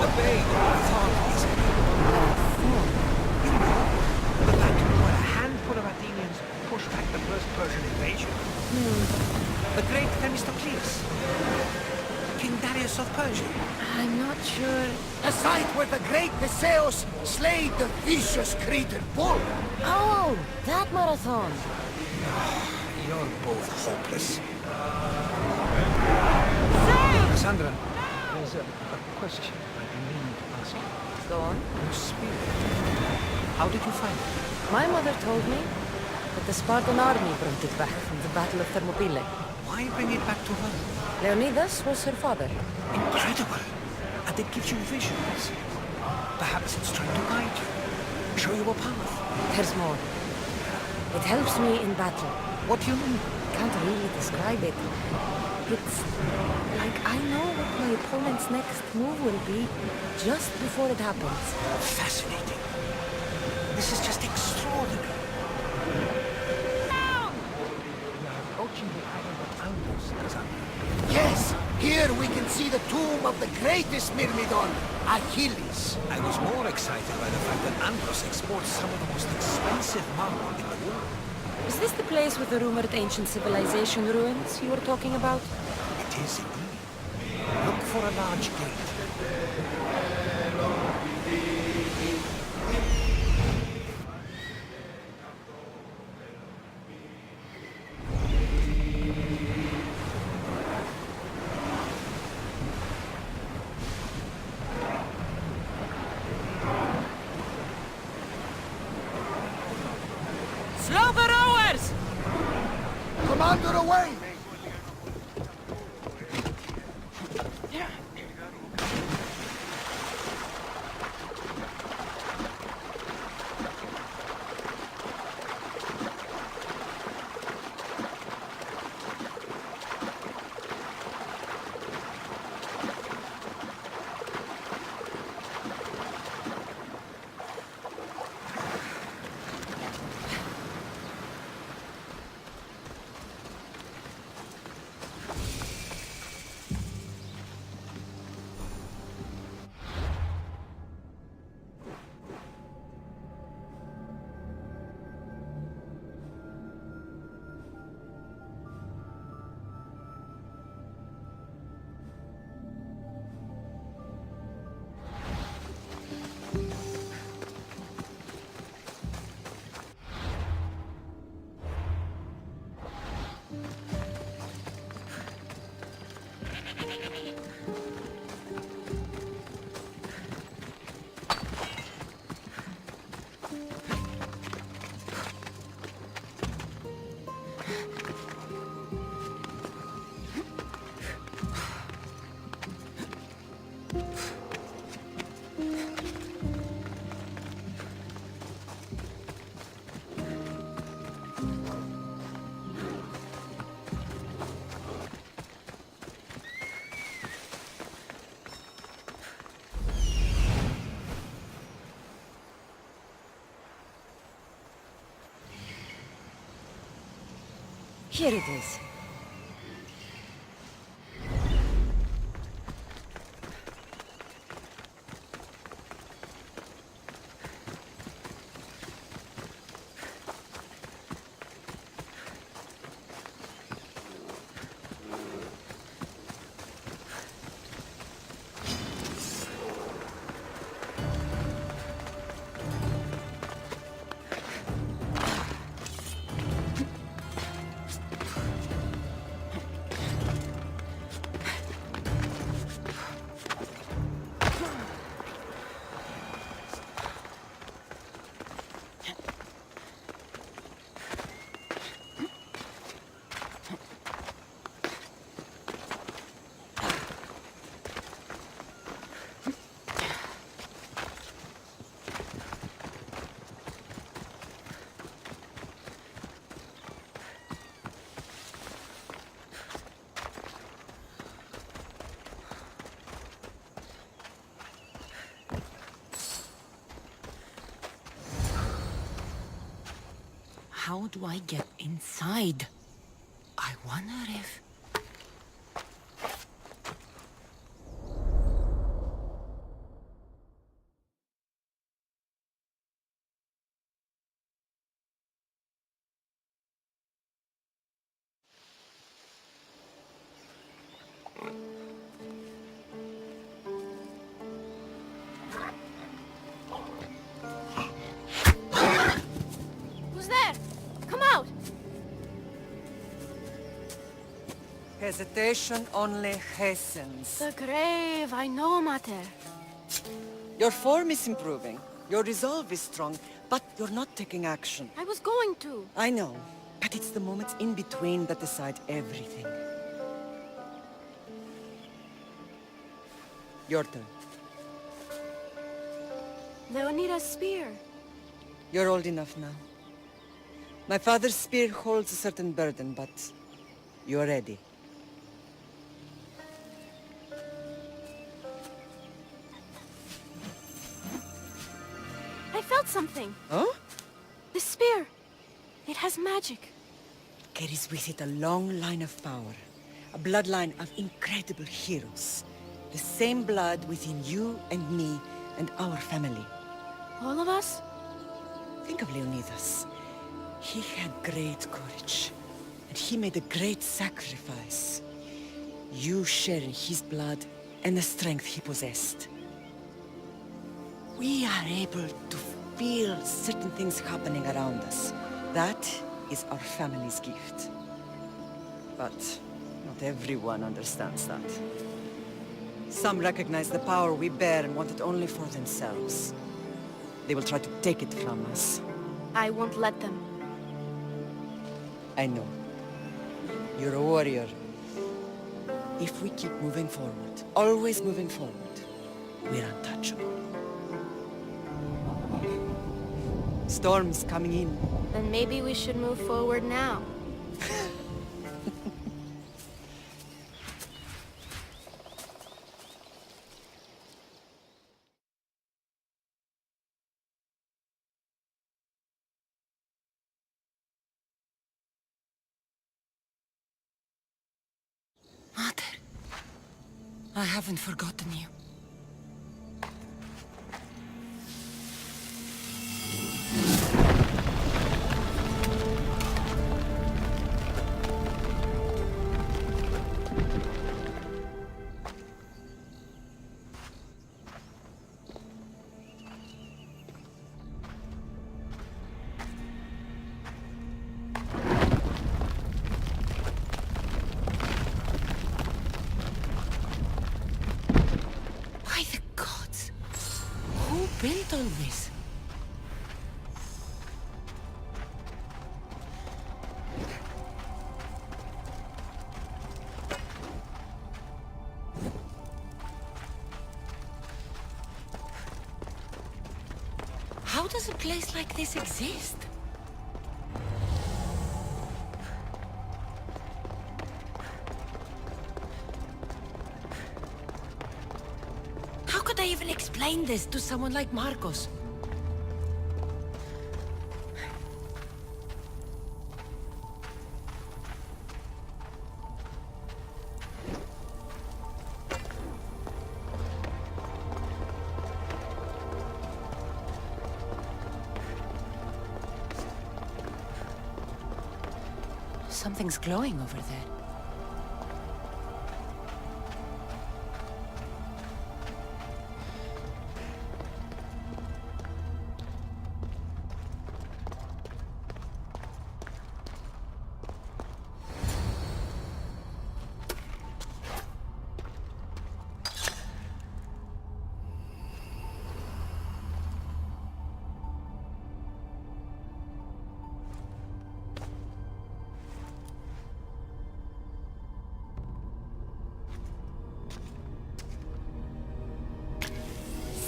obeyed authorities. The battle where a handful of Athenians pushed back the first Persian invasion. The great Themistocles. King Darius of Persia. I'm not sure. The site where the great Theseus slayed the vicious Cretan bull. Oh, that marathon. You're both hopeless. Cassandra, there's a question I've been meaning to ask you. Go on. Your spirit. How did you find it? My mother told me that the Spartan army brought it back from the Battle of Thermopylae. Why bring it back to her? Leonidas was her father. Incredible. And it gives you visions. Perhaps it's trying to guide you. Show you a path. There's more. It helps me in battle. What do you mean? Can't really describe it. It's like I know what my opponent's next move will be just before it happens. Fascinating. This is just extraordinary. We are approaching the island of Andros, Cassandra. Yes, here we can see the tomb of the greatest Myrmidon, Achilles. I was more excited by the fact that Andros exports some of the most expensive marble in the world. Is this the place with the rumored ancient civilization ruins you were talking about? It is indeed. Look for a large gate. Slow the rowers! Commander, away! Here it is. How do I get inside? I wonder if... Hesitation only hastens. The grave, I know, Mater. Your form is improving. Your resolve is strong, but you're not taking action. I was going to. I know, but it's the moments in between that decide everything. Your turn. Leonida's spear. You're old enough now. My father's spear holds a certain burden, but you're ready. I felt something. Huh? The spear. It has magic. Carries with it a long line of power. A bloodline of incredible heroes. The same blood within you and me and our family. All of us? Think of Leonidas. He had great courage. And he made a great sacrifice. You share in his blood and the strength he possessed. We are able to feel certain things happening around us. That is our family's gift. But not everyone understands that. Some recognize the power we bear and want it only for themselves. They will try to take it from us. I won't let them. I know. You're a warrior. If we keep moving forward, always moving forward, we're untouchable. Storm's coming in. Then maybe we should move forward now. Mater, I haven't forgotten you. By the gods! Who built all this? How does a place like this exist? How could I even explain this to someone like Marcos? Something's glowing over there.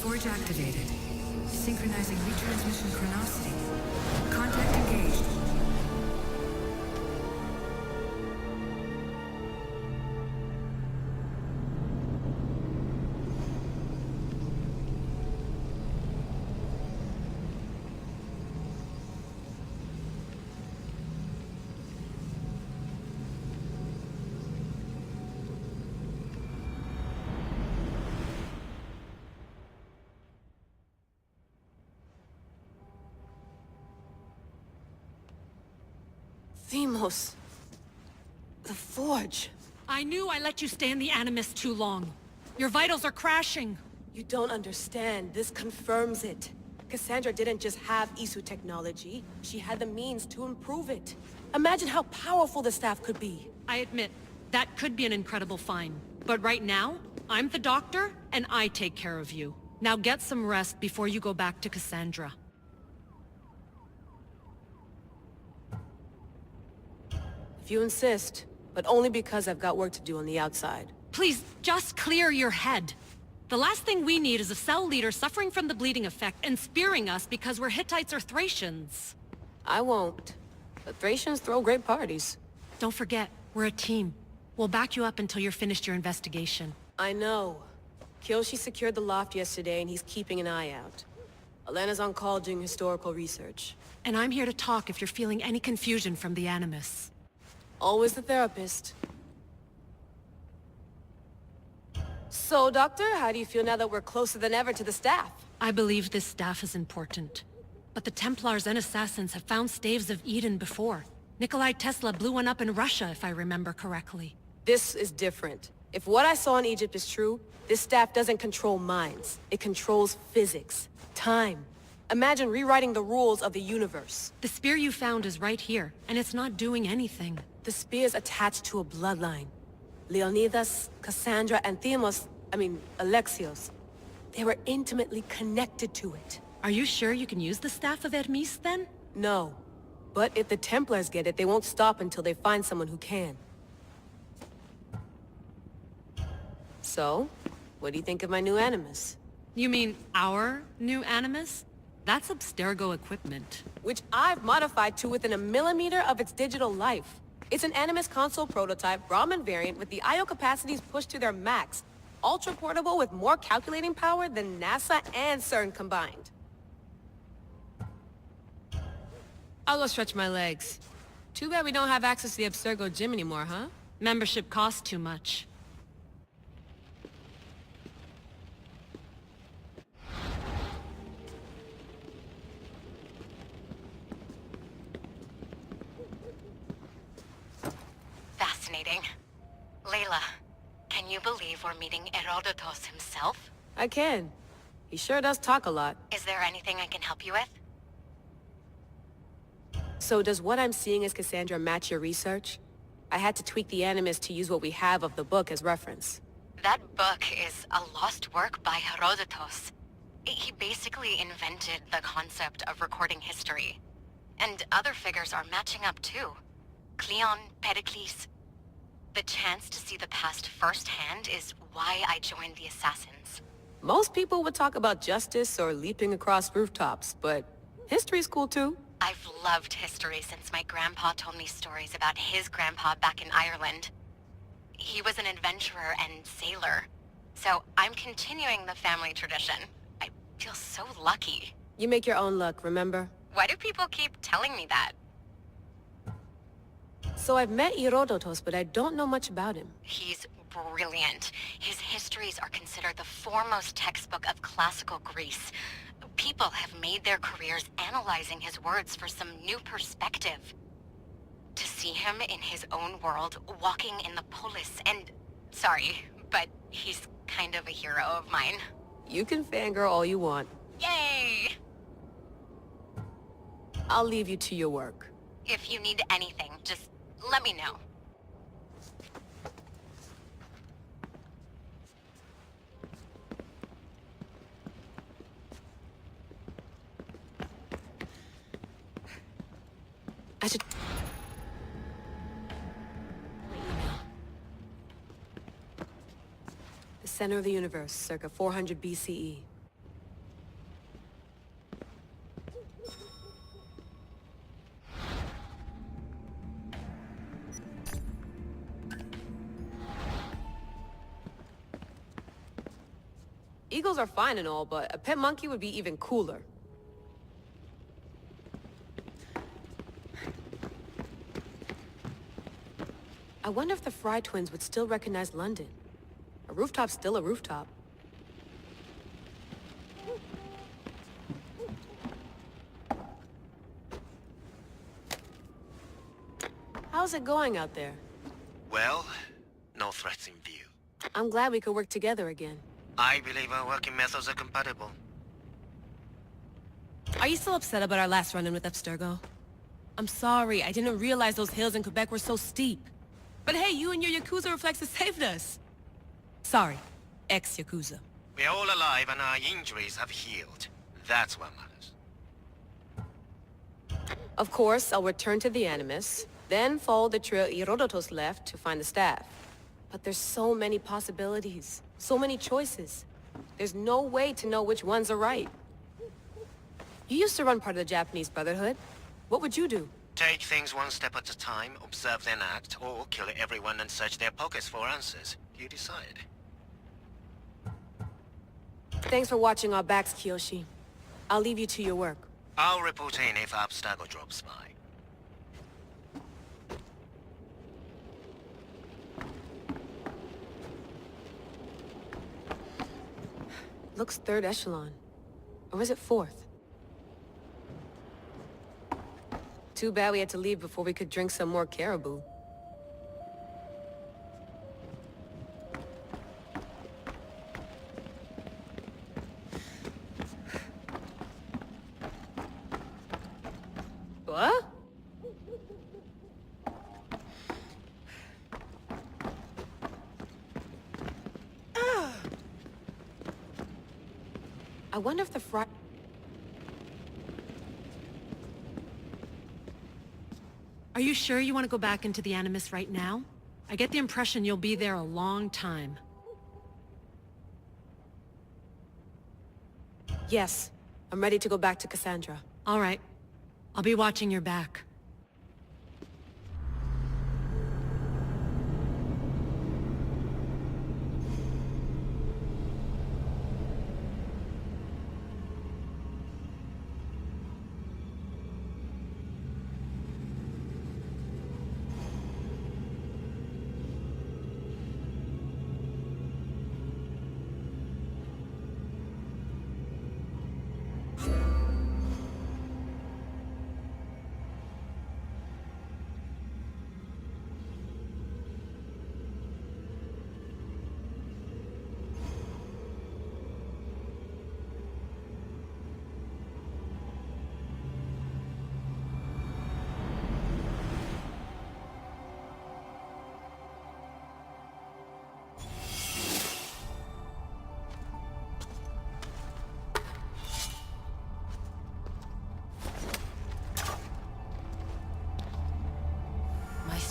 Forge activated. Synchronizing retransmission chronicity. Contact engaged. Themos. The Forge. I knew I let you stay in the Animus too long. Your vitals are crashing. You don't understand. This confirms it. Cassandra didn't just have Isu technology. She had the means to improve it. Imagine how powerful the staff could be. I admit, That could be an incredible find. But right now, I'm the doctor, and I take care of you. Now get some rest before you go back to Cassandra. If you insist, but only because I've got work to do on the outside. Please, just clear your head. The last thing we need is a cell leader suffering from the bleeding effect and spearing us because we're Hittites or Thracians. I won't. The Thracians throw great parties. Don't forget, we're a team. We'll back you up until you're finished your investigation. I know. Kyoshi secured the loft yesterday and he's keeping an eye out. Elena's on call doing historical research. And I'm here to talk if you're feeling any confusion from the Animus. Always the therapist. So, Doctor, how do you feel now that we're closer than ever to the staff? I believe this staff is important. But the Templars and Assassins have found staves of Eden before. Nikolai Tesla blew one up in Russia, if I remember correctly. This is different. If what I saw in Egypt is true, this staff doesn't control minds. It controls physics, time. Imagine rewriting the rules of the universe. The spear you found is right here, and it's not doing anything. The spear's attached to a bloodline. Leonidas, Cassandra, and Alexios. They were intimately connected to it. Are you sure you can use the Staff of Hermes, then? No. But if the Templars get it, they won't stop until they find someone who can. So, what do you think of my new Animus? You mean our new Animus? That's Abstergo equipment. Which I've modified to within a millimeter of its digital life. It's an Animus console prototype, Brahmin variant with the I/O capacities pushed to their max. Ultra portable with more calculating power than NASA and CERN combined. I'll go stretch my legs. Too bad we don't have access to the Abstergo gym anymore, huh? Membership costs too much. Fascinating. Layla, can you believe we're meeting Herodotus himself? I can. He sure does talk a lot. Is there anything I can help you with? So does what I'm seeing as Cassandra match your research? I had to tweak the Animus to use what we have of the book as reference. That book is a lost work by Herodotus. He basically invented the concept of recording history. And other figures are matching up too. Cleon, Pericles. The chance to see the past firsthand is why I joined the Assassins. Most people would talk about justice or leaping across rooftops, but history's cool too. I've loved history since my grandpa told me stories about his grandpa back in Ireland. He was an adventurer and sailor, so I'm continuing the family tradition. I feel so lucky. You make your own luck, remember? Why do people keep telling me that? So I've met Herodotus, but I don't know much about him. He's brilliant. His histories are considered the foremost textbook of classical Greece. People have made their careers analyzing his words for some new perspective. To see him in his own world, walking in the polis, and... Sorry, but he's kind of a hero of mine. You can fangirl all you want. Yay! I'll leave you to your work. If you need anything, just let me know. I should... The center of the universe, circa 400 BCE. Eagles are fine and all, but a pet monkey would be even cooler. I wonder if the Fry twins would still recognize London. A rooftop's still a rooftop. How's it going out there? Well, no threats in view. I'm glad we could work together again. I believe our working methods are compatible. Are you still upset about our last run-in with Abstergo? I'm sorry, I didn't realize those hills in Quebec were so steep. But hey, you and your Yakuza reflexes saved us. Sorry, ex-Yakuza. We're all alive and our injuries have healed. That's what matters. Of course, I'll return to the Animus, then follow the trail Herodotus left to find the staff. But there's so many possibilities, so many choices. There's no way to know which ones are right. You used to run part of the Japanese Brotherhood. What would you do? Take things one step at a time, observe then act, or kill everyone and search their pockets for answers. You decide. Thanks for watching our backs, Kiyoshi. I'll leave you to your work. I'll report in if Abstergo drops by. Looks third echelon. Or is it fourth? Too bad we had to leave before we could drink some more caribou. What? I wonder if the fry... Are you sure you want to go back into the Animus right now? I get the impression you'll be there a long time. Yes. I'm ready to go back to Cassandra. All right. I'll be watching your back.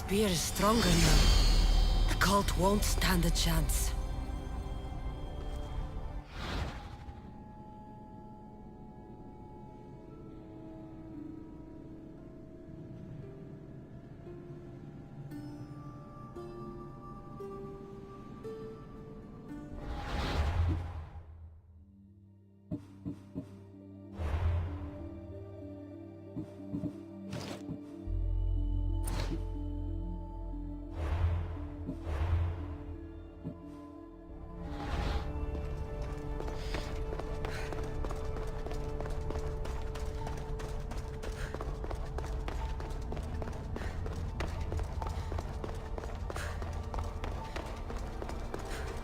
Spear is stronger now. The cult won't stand a chance.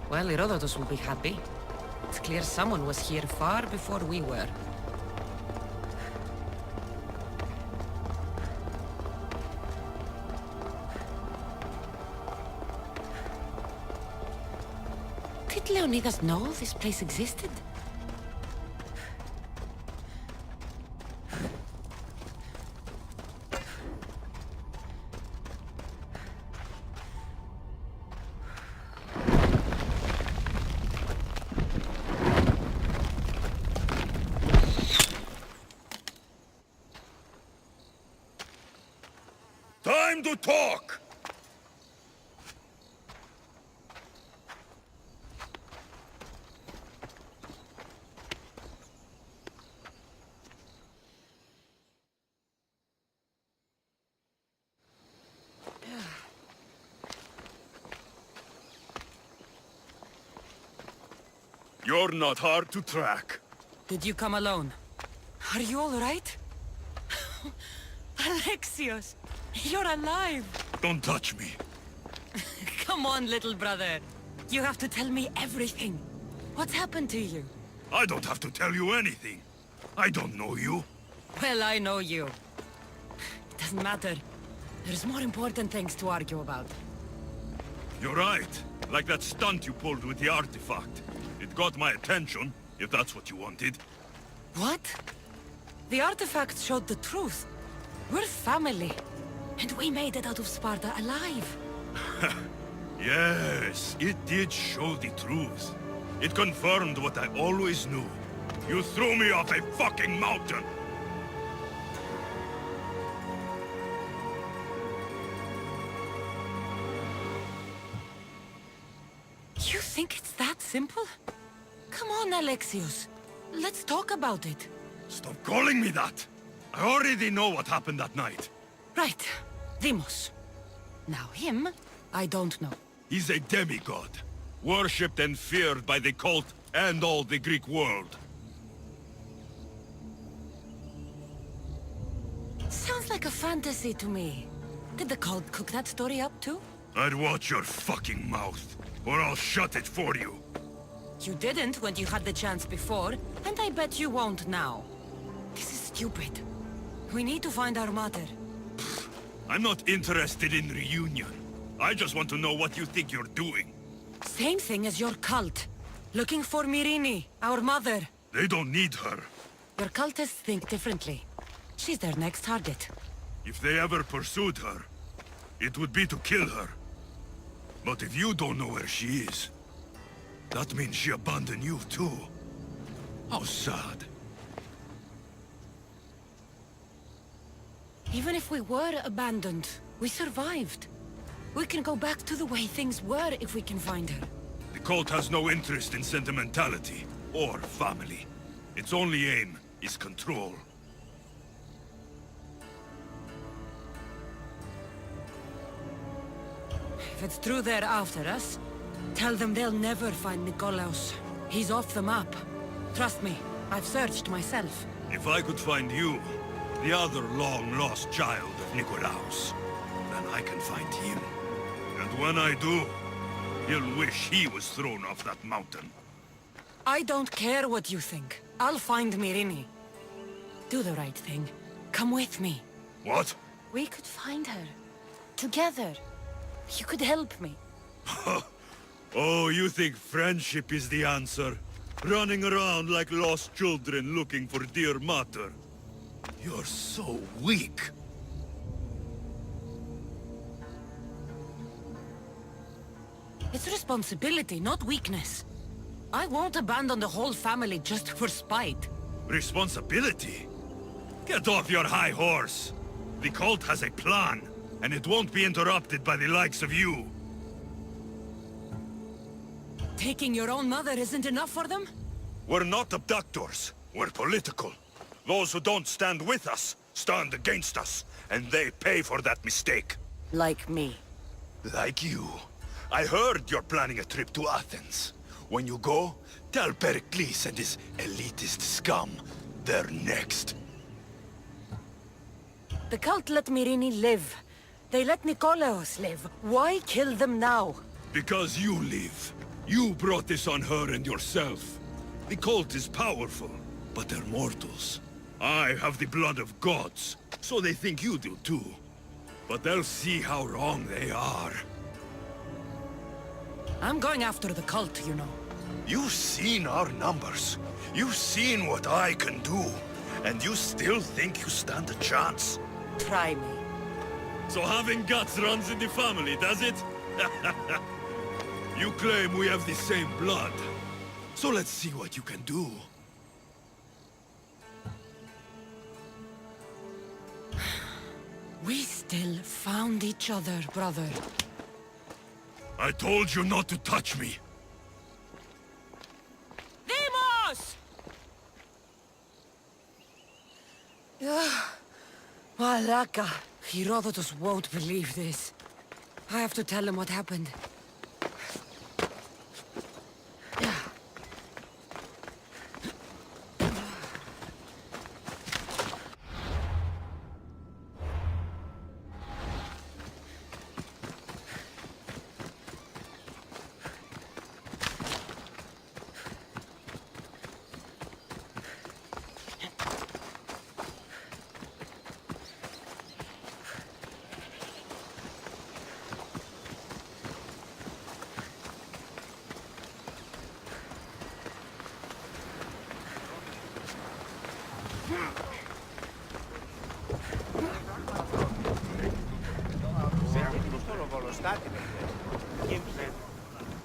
Well, Herodotus will be happy. It's clear someone was here far before we were. Did Leonidas know this place existed? Time to talk! You're not hard to track. Did you come alone? Are you all right? Alexios, you're alive! Don't touch me. Come on, little brother. You have to tell me everything. What's happened to you? I don't have to tell you anything. I don't know you. Well, I know you. It doesn't matter. There's more important things to argue about. You're right. Like that stunt you pulled with the artifact. It got my attention, if that's what you wanted. What? The artifact showed the truth. We're family. And we made it out of Sparta alive. Yes, it did show the truth. It confirmed what I always knew. You threw me off a fucking mountain! You think it's that simple? Come on, Alexios. Let's talk about it. Stop calling me that! I already know what happened that night. Right. Deimos. Now him, I don't know. He's a demigod, worshipped and feared by the cult and all the Greek world. Sounds like a fantasy to me. Did the cult cook that story up too? I'd watch your fucking mouth, or I'll shut it for you. You didn't when you had the chance before, and I bet you won't now. This is stupid. We need to find our mother. I'm not interested in reunion. I just want to know what you think you're doing. Same thing as your cult. Looking for Myrrine, our mother. They don't need her. Your cultists think differently. She's their next target. If they ever pursued her, it would be to kill her. But if you don't know where she is, that means she abandoned you too. How sad. Even if we were abandoned, we survived. We can go back to the way things were if we can find her. The cult has no interest in sentimentality or family. Its only aim is control. If it's true they're after us, tell them they'll never find Nikolaos. He's off the map. Trust me, I've searched myself. If I could find you, the other long-lost child of Nikolaos, then I can find him. And when I do, he'll wish he was thrown off that mountain. I don't care what you think. I'll find Myrrine. Do the right thing. Come with me. What? We could find her. Together. You could help me. Oh, you think friendship is the answer? Running around like lost children looking for dear mother. You're so weak. It's responsibility, not weakness. I won't abandon the whole family just for spite. Responsibility? Get off your high horse. The cult has a plan, and it won't be interrupted by the likes of you. Taking your own mother isn't enough for them? We're not abductors. We're political. Those who don't stand with us, stand against us, and they pay for that mistake. Like me. Like you. I heard you're planning a trip to Athens. When you go, tell Pericles and his elitist scum they're next. The cult let Myrrine live. They let Nikolaos live. Why kill them now? Because you live. You brought this on her and yourself. The cult is powerful, but they're mortals. I have the blood of gods, so they think you do too. But they'll see how wrong they are. I'm going after the cult, you know. You've seen our numbers. You've seen what I can do. And you still think you stand a chance? Try me. So having guts runs in the family, does it? You claim we have the same blood. So let's see what you can do. We still found each other, brother. I told you not to touch me. Deimos! Malaka. Herodotus won't believe this. I have to tell him what happened.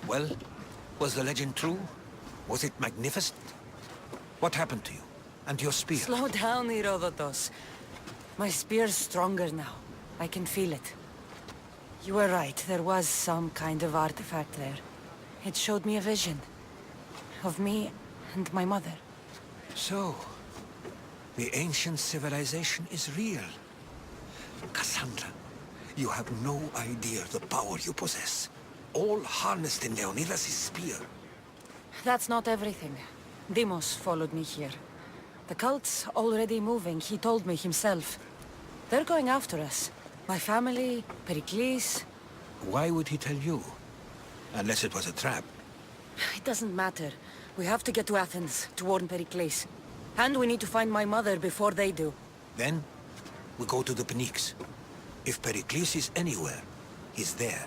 Well, was the legend true? Was it magnificent? What happened to you? And your spear? Slow down, Herodotus. My spear's stronger now. I can feel it. You were right, there was some kind of artifact there. It showed me a vision. Of me and my mother. So, the ancient civilization is real. Cassandra, you have no idea the power you possess. All harnessed in Leonidas' spear. That's not everything. Deimos followed me here. The cult's already moving, he told me himself. They're going after us. My family, Pericles. Why would he tell you? Unless it was a trap. It doesn't matter. We have to get to Athens, to warn Pericles. And we need to find my mother before they do. Then, we go to the Pnyx. If Pericles is anywhere, he's there.